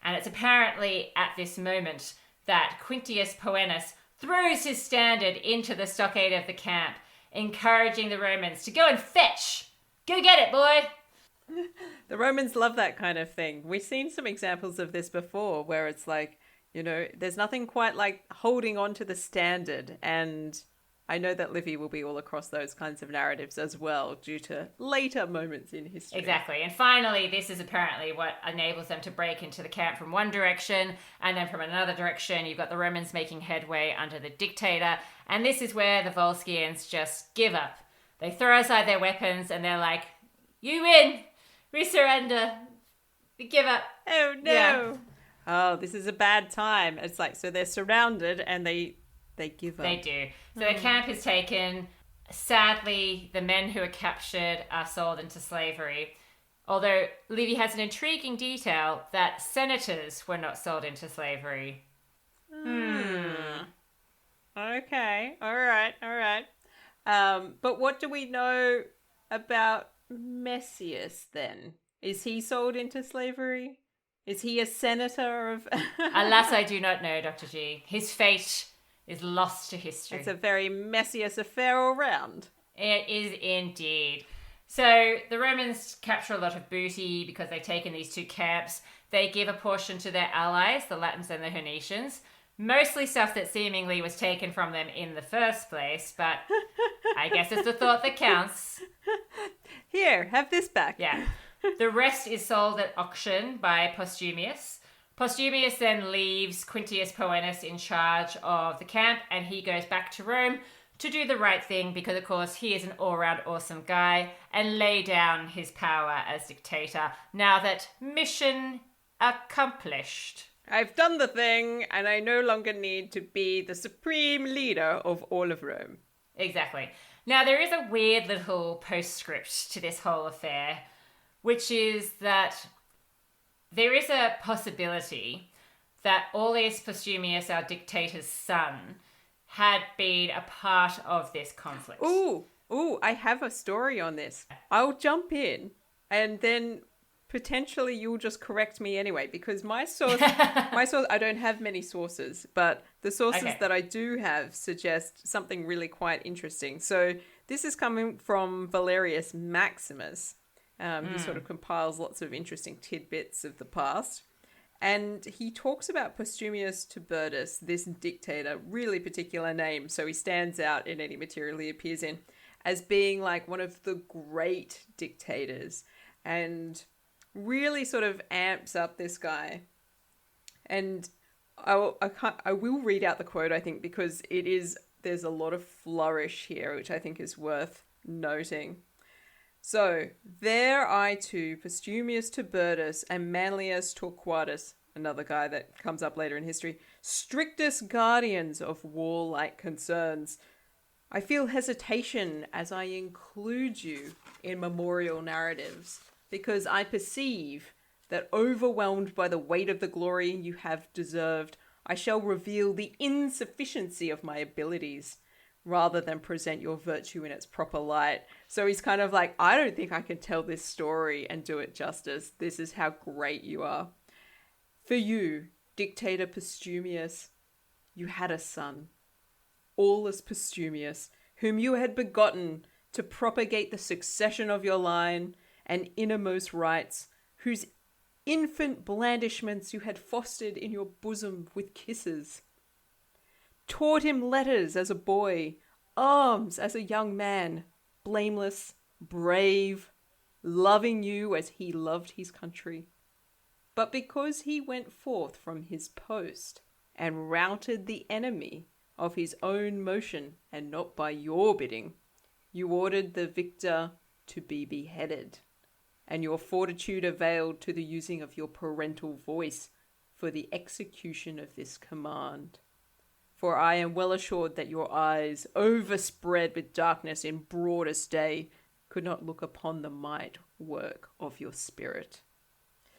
And it's apparently at this moment that Quintius Poenus throws his standard into the stockade of the camp, encouraging the Romans to go and fetch. Go get it, boy! The Romans love that kind of thing. We've seen some examples of this before where it's like, there's nothing quite like holding on to the standard. And I know that Livy will be all across those kinds of narratives as well due to later moments in history. Exactly. And finally, this is apparently what enables them to break into the camp from one direction, and then from another direction, you've got the Romans making headway under the Dictator. And this is where the Volscians just give up. They throw aside their weapons and they're like, you win! We surrender. We give up. Oh, no. Yeah. Oh, this is a bad time. It's like, so they're surrounded and they give up. They do. So the camp is taken. Sadly, the men who are captured are sold into slavery. Although Livy has an intriguing detail that senators were not sold into slavery. Okay. All right. But what do we know about Messius then? Is he sold into slavery? Is he a senator of... Alas, I do not know, Dr. G. His fate is lost to history. It's a very Messius affair all round. It is indeed. So the Romans capture a lot of booty because they've taken these two camps. They give a portion to their allies, the Latins and the Hernicians. Mostly stuff that seemingly was taken from them in the first place, but I guess it's the thought that counts. Here, have this back. Yeah. The rest is sold at auction by Postumius. Postumius then leaves Quintius Poenus in charge of the camp, and he goes back to Rome to do the right thing because, of course, he is an all-round awesome guy, and lay down his power as dictator now that mission accomplished. I've done the thing, and I no longer need to be the supreme leader of all of Rome. Exactly. Now, there is a weird little postscript to this whole affair, which is that there is a possibility that Aulus Postumius, our dictator's son, had been a part of this conflict. Ooh, I have a story on this. I'll jump in, and then potentially you'll just correct me anyway, because my source, I don't have many sources, but the sources that I do have suggest something really quite interesting. So this is coming from Valerius Maximus. He sort of compiles lots of interesting tidbits of the past. And he talks about Postumius Tubertus, this dictator, really particular name, so he stands out in any material he appears in, as being like one of the great dictators, and really sort of amps up this guy. And I will read out the quote, I think, because there's a lot of flourish here, which I think is worth noting. So, there I too, Postumius Tubertus and Manlius Torquatus, another guy that comes up later in history, strictest guardians of warlike concerns. I feel hesitation as I include you in memorial narratives, because I perceive that overwhelmed by the weight of the glory you have deserved, I shall reveal the insufficiency of my abilities, rather than present your virtue in its proper light. So he's kind of like, I don't think I can tell this story and do it justice. This is how great you are. For you, Dictator Postumius, you had a son, Aulus Postumius, whom you had begotten to propagate the succession of your line and innermost rights, whose infant blandishments you had fostered in your bosom with kisses. Taught him letters as a boy, arms as a young man, blameless, brave, loving you as he loved his country. But because he went forth from his post and routed the enemy of his own motion and not by your bidding, you ordered the victor to be beheaded, and your fortitude availed to the using of your parental voice for the execution of this command. For I am well assured that your eyes, overspread with darkness in broadest day, could not look upon the might work of your spirit.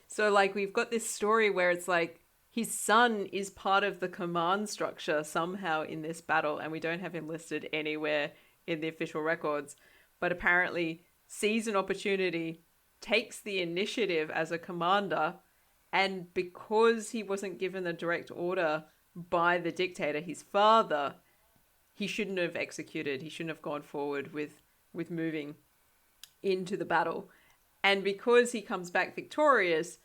So, like, we've got this story where it's like his son is part of the command structure somehow in this battle, and we don't have him listed anywhere in the official records, but apparently sees an opportunity, takes the initiative as a commander, and because he wasn't given a direct order by the dictator, his father, he shouldn't have executed. He shouldn't have gone forward with moving into the battle. And because he comes back victorious,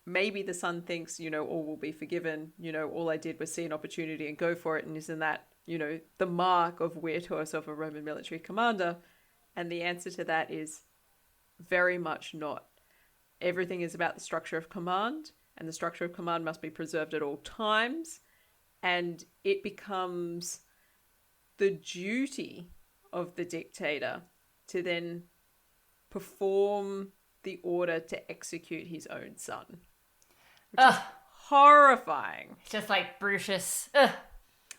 maybe the son thinks, all will be forgiven. All I did was see an opportunity and go for it. And isn't that, the mark of virtuos of a Roman military commander? And the answer to that is very much not. Everything is about the structure of command, and the structure of command must be preserved at all times. And it becomes the duty of the dictator to then perform the order to execute his own son. Which is horrifying. Just like Brutus. Ugh.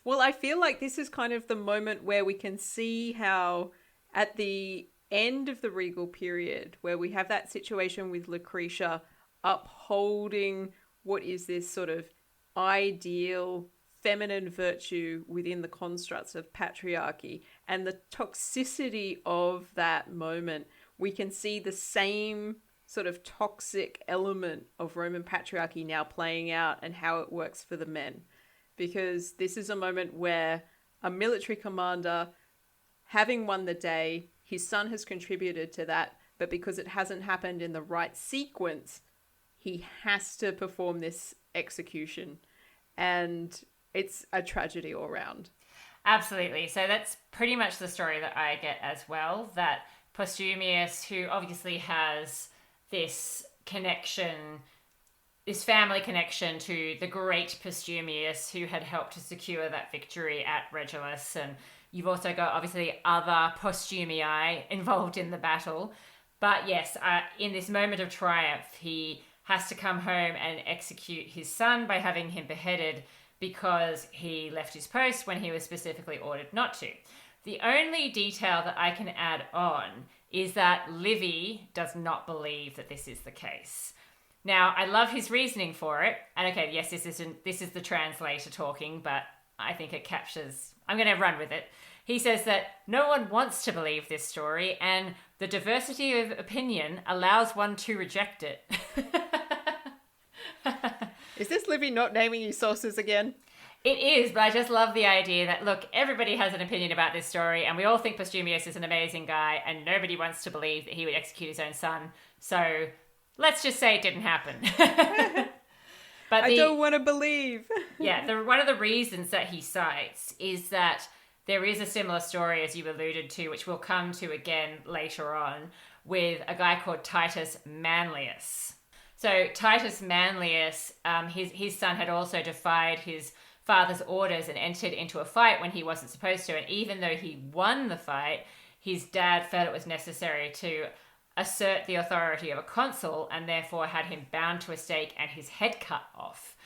Well, I feel like this is kind of the moment where we can see how at the end of the regal period, where we have that situation with Lucretia upholding what is this sort of ideal feminine virtue within the constructs of patriarchy, and the toxicity of that moment, we can see the same sort of toxic element of Roman patriarchy now playing out and how it works for the men. Because this is a moment where a military commander, having won the day, his son has contributed to that, but because it hasn't happened in the right sequence, he has to perform this execution. And it's a tragedy all around. Absolutely. So that's pretty much the story that I get as well, that Postumius, who obviously has this connection, this family connection to the great Postumius, who had helped to secure that victory at Regulus. And you've also got obviously other Postumii involved in the battle. But yes, in this moment of triumph, he has to come home and execute his son by having him beheaded because he left his post when he was specifically ordered not to. The only detail that I can add on is that Livy does not believe that this is the case. Now, I love his reasoning for it. And okay, yes, this is the translator talking, but I think it captures... I'm going to run with it. He says that no one wants to believe this story, and the diversity of opinion allows one to reject it. Is this Livy not naming his sources again? It is, but I just love the idea that, look, everybody has an opinion about this story, and we all think Postumius is an amazing guy, and nobody wants to believe that he would execute his own son. So let's just say it didn't happen. But I don't want to believe. One of the reasons that he cites is that there is a similar story, as you alluded to, which we'll come to again later on, with a guy called Titus Manlius. So Titus Manlius, his son had also defied his father's orders and entered into a fight when he wasn't supposed to. And even though he won the fight, his dad felt it was necessary to assert the authority of a consul and therefore had him bound to a stake and his head cut off.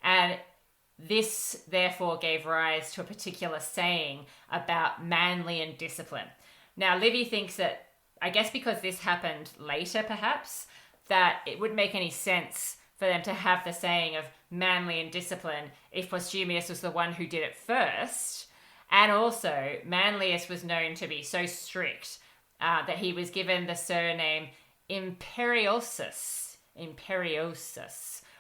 And this therefore gave rise to a particular saying about manly and discipline. Now, Livy thinks that, I guess because this happened later perhaps, that it wouldn't make any sense for them to have the saying of manly and discipline if Postumius was the one who did it first. And also, Manlius was known to be so strict that he was given the surname Imperiosus,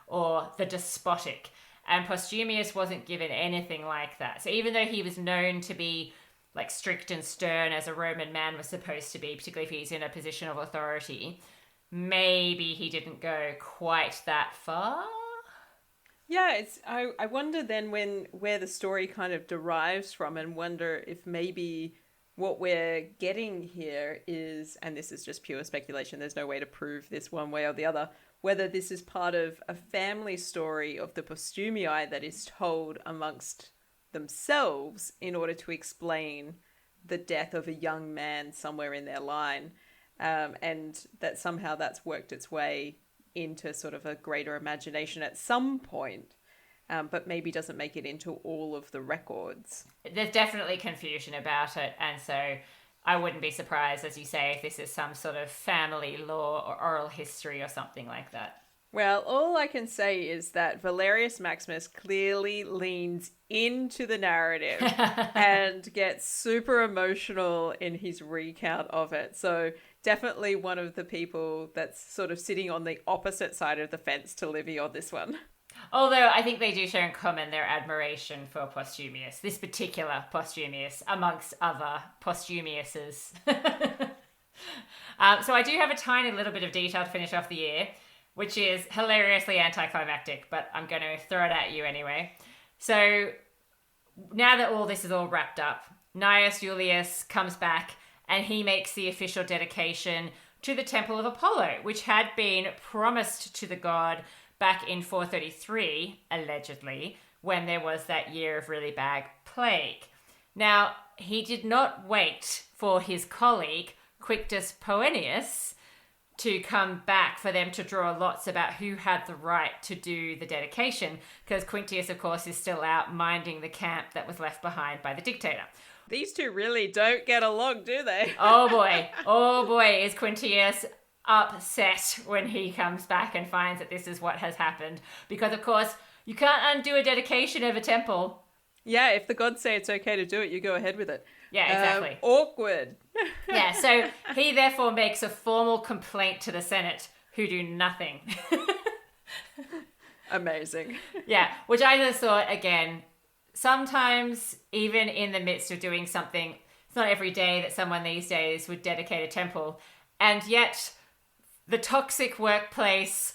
or the despotic. And Postumius wasn't given anything like that. So even though he was known to be like strict and stern as a Roman man was supposed to be, particularly if he's in a position of authority, maybe he didn't go quite that far. Yeah, I wonder then where the story kind of derives from, and wonder if maybe what we're getting here is, and this is just pure speculation, there's no way to prove this one way or the other, whether this is part of a family story of the Postumii that is told amongst themselves in order to explain the death of a young man somewhere in their line. and that somehow that's worked its way into sort of a greater imagination at some point, but maybe doesn't make it into all of the records. There's definitely confusion about it, and so I wouldn't be surprised, as you say, if this is some sort of family law or oral history or something like that. Well, all I can say is that Valerius Maximus clearly leans into the narrative and gets super emotional in his recount of it. So definitely one of the people that's sort of sitting on the opposite side of the fence to Livy on this one. Although I think they do share in common their admiration for Postumius, this particular Postumius, amongst other Postumiuses. So I do have a tiny little bit of detail to finish off the year, which is hilariously anticlimactic, but I'm going to throw it at you anyway. So now that all this is all wrapped up, Gnaeus Julius comes back and he makes the official dedication to the Temple of Apollo, which had been promised to the god back in 433, allegedly, when there was that year of really bad plague. Now, he did not wait for his colleague, Quictus Poenius, to come back for them to draw lots about who had the right to do the dedication, because Quintius, of course, is still out minding the camp that was left behind by the dictator. These two really don't get along, do they? Oh boy, is Quintius upset when he comes back and finds that this is what has happened. Because, of course, you can't undo a dedication of a temple. Yeah, if the gods say it's okay to do it, you go ahead with it. Yeah, exactly. Awkward. Yeah, so he therefore makes a formal complaint to the Senate, who do nothing. Amazing. Yeah, which I just thought, again, sometimes even in the midst of doing something, it's not every day that someone these days would dedicate a temple, and yet the toxic workplace,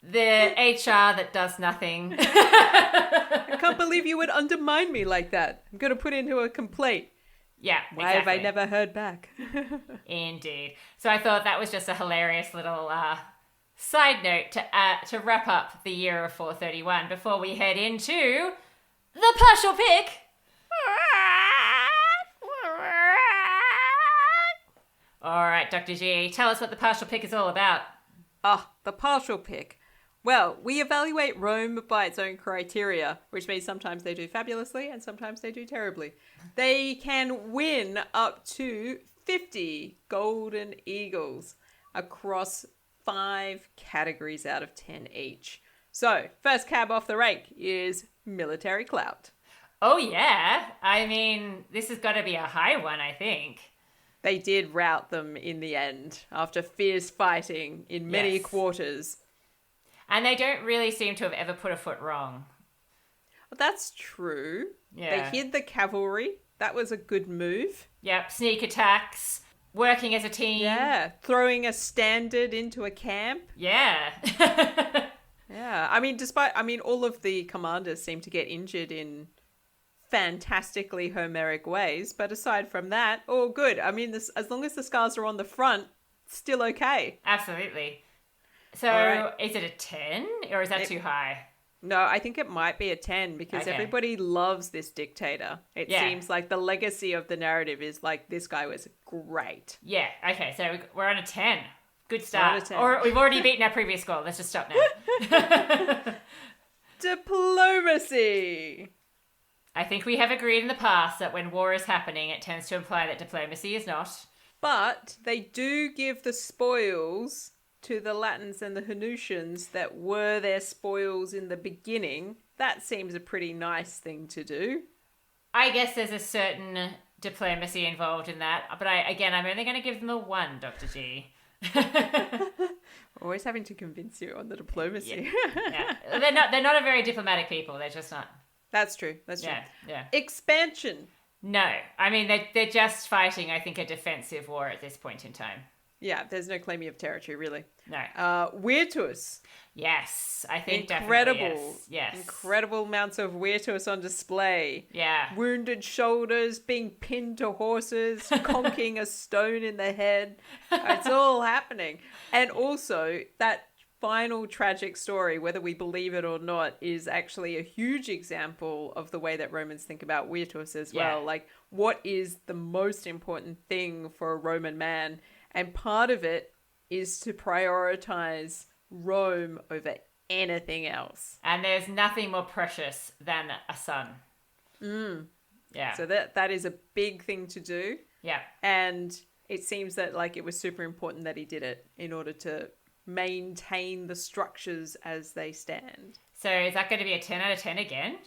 the HR that does nothing. I can't believe you would undermine me like that. I'm going to put into a complaint. Yeah, Why have I never heard back? Indeed. So I thought that was just a hilarious little side note to wrap up the year of 431 before we head into the partial pick. All right, Dr. G, tell us what the partial pick is all about. The partial pick. Well, we evaluate Rome by its own criteria, which means sometimes they do fabulously and sometimes they do terribly. They can win up to 50 golden eagles across 5 categories out of 10 each. So, first cab off the rank is military clout. Oh, yeah. I mean, this has got to be a high one, I think. They did rout them in the end after fierce fighting in many quarters. And they don't really seem to have ever put a foot wrong. Well, that's true. Yeah. They hid the cavalry. That was a good move. Yep, sneak attacks, working as a team. Yeah, throwing a standard into a camp. Yeah. Yeah, I mean, all of the commanders seem to get injured in fantastically Homeric ways, but aside from that, all good. I mean, as long as the scars are on the front, still okay. Absolutely. So, right. Is it a 10 or is that too high? No, I think it might be a 10 because everybody loves this dictator. It seems like the legacy of the narrative is like, this guy was great. Yeah, okay, so we're on a 10. Good start. 10. Or we've already beaten our previous score. Let's just stop now. Diplomacy. I think we have agreed in the past that when war is happening, it tends to imply that diplomacy is not. But they do give the spoils to the Latins and the Hanusians that were their spoils in the beginning. That seems a pretty nice thing to do. I guess there's a certain diplomacy involved in that. But I'm only going to give them a 1, Dr. G. Always having to convince you on the diplomacy. Yeah. They're not a very diplomatic people. They're just not. That's true. Yeah. Expansion. No. I mean, they're just fighting, I think, a defensive war at this point in time. Yeah, there's no claiming of territory, really. No. Virtus. Yes, I think incredible. Definitely, yes. Incredible amounts of virtus on display. Yeah. Wounded shoulders, being pinned to horses, conking a stone in the head. It's all happening. And also, that final tragic story, whether we believe it or not, is actually a huge example of the way that Romans think about virtus as well. Like, what is the most important thing for a Roman man? And part of it is to prioritize Rome over anything else. And there's nothing more precious than a son. Yeah. So that is a big thing to do. Yeah. And it seems that like it was super important that he did it in order to maintain the structures as they stand. So is that going to be a 10 out of 10 again?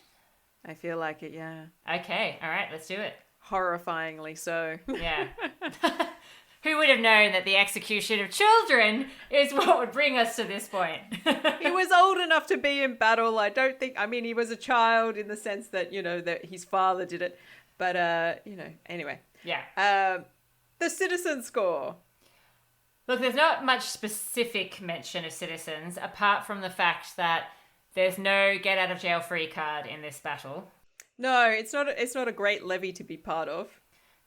I feel like it, yeah. Okay. All right. Let's do it. Horrifyingly so. Yeah. Who would have known that the execution of children is what would bring us to this point? He was old enough to be in battle. I mean, he was a child in the sense that, that his father did it. But, anyway. Yeah. The citizen score. Look, there's not much specific mention of citizens apart from the fact that there's no get out of jail free card in this battle. No, it's not a great levy to be part of.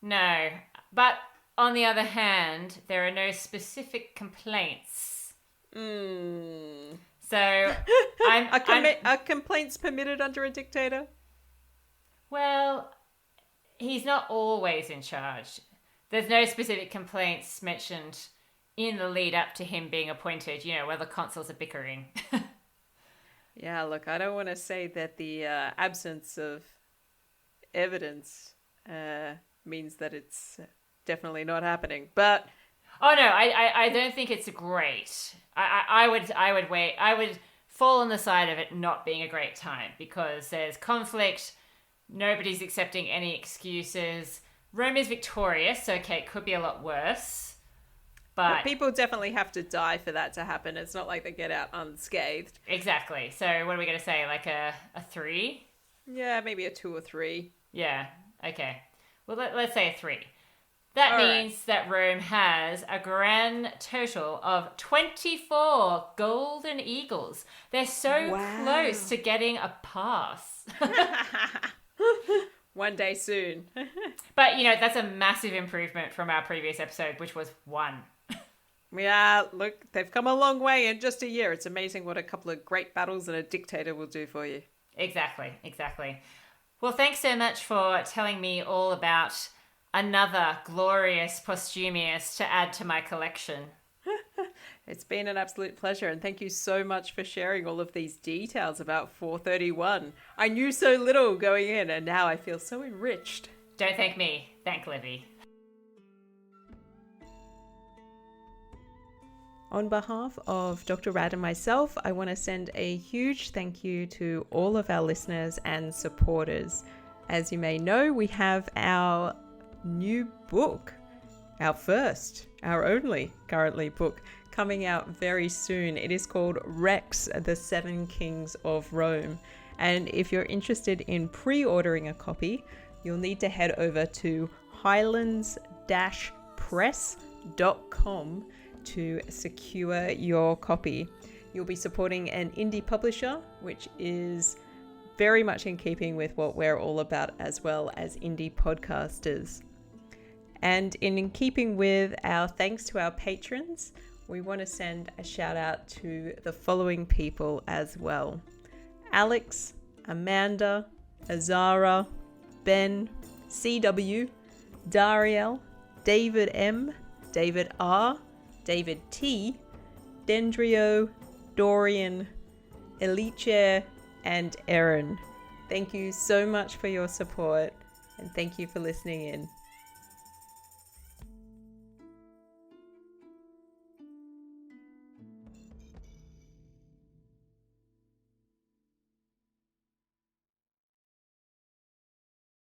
No, but on the other hand, there are no specific complaints. So are complaints permitted under a dictator? Well, he's not always in charge. There's no specific complaints mentioned in the lead up to him being appointed, where the consuls are bickering. Yeah, look, I don't want to say that the absence of evidence means that it's definitely not happening, but oh no, I don't think it's great. I would fall on the side of it not being a great time because there's conflict, nobody's accepting any excuses. Rome is victorious, so okay, it could be a lot worse. But people definitely have to die for that to happen. It's not like they get out unscathed. Exactly. So what are we going to say? Like a 3? Yeah, maybe a 2 or 3. Yeah. Okay. Well, let's say a 3. That means that Rome has a grand total of 24 golden eagles. They're so close to getting a pass. One day soon. But, that's a massive improvement from our previous episode, which was 1. Yeah, look, they've come a long way in just a year. It's amazing what a couple of great battles and a dictator will do for you. Exactly. Well, thanks so much for telling me all about another glorious Postumius to add to my collection. It's been an absolute pleasure, and thank you so much for sharing all of these details about 431. I knew so little going in, and now I feel so enriched. Don't thank me. Thank Levy. On behalf of Dr. Rad and myself, I want to send a huge thank you to all of our listeners and supporters. As you may know, we have our new book, our only currently book, coming out very soon. It is called Rex, the 7 Kings of Rome. And if you're interested in pre-ordering a copy, you'll need to head over to highlands-press.com to secure your copy. You'll be supporting an indie publisher, which is very much in keeping with what we're all about, as well as indie podcasters. And in keeping with our thanks to our patrons, we want to send a shout out to the following people as well: Alex, Amanda, Azara, Ben, CW, Dariel, David M, David R, David T, Dendrio, Dorian, Eliche, and Erin. Thank you so much for your support, and thank you for listening in.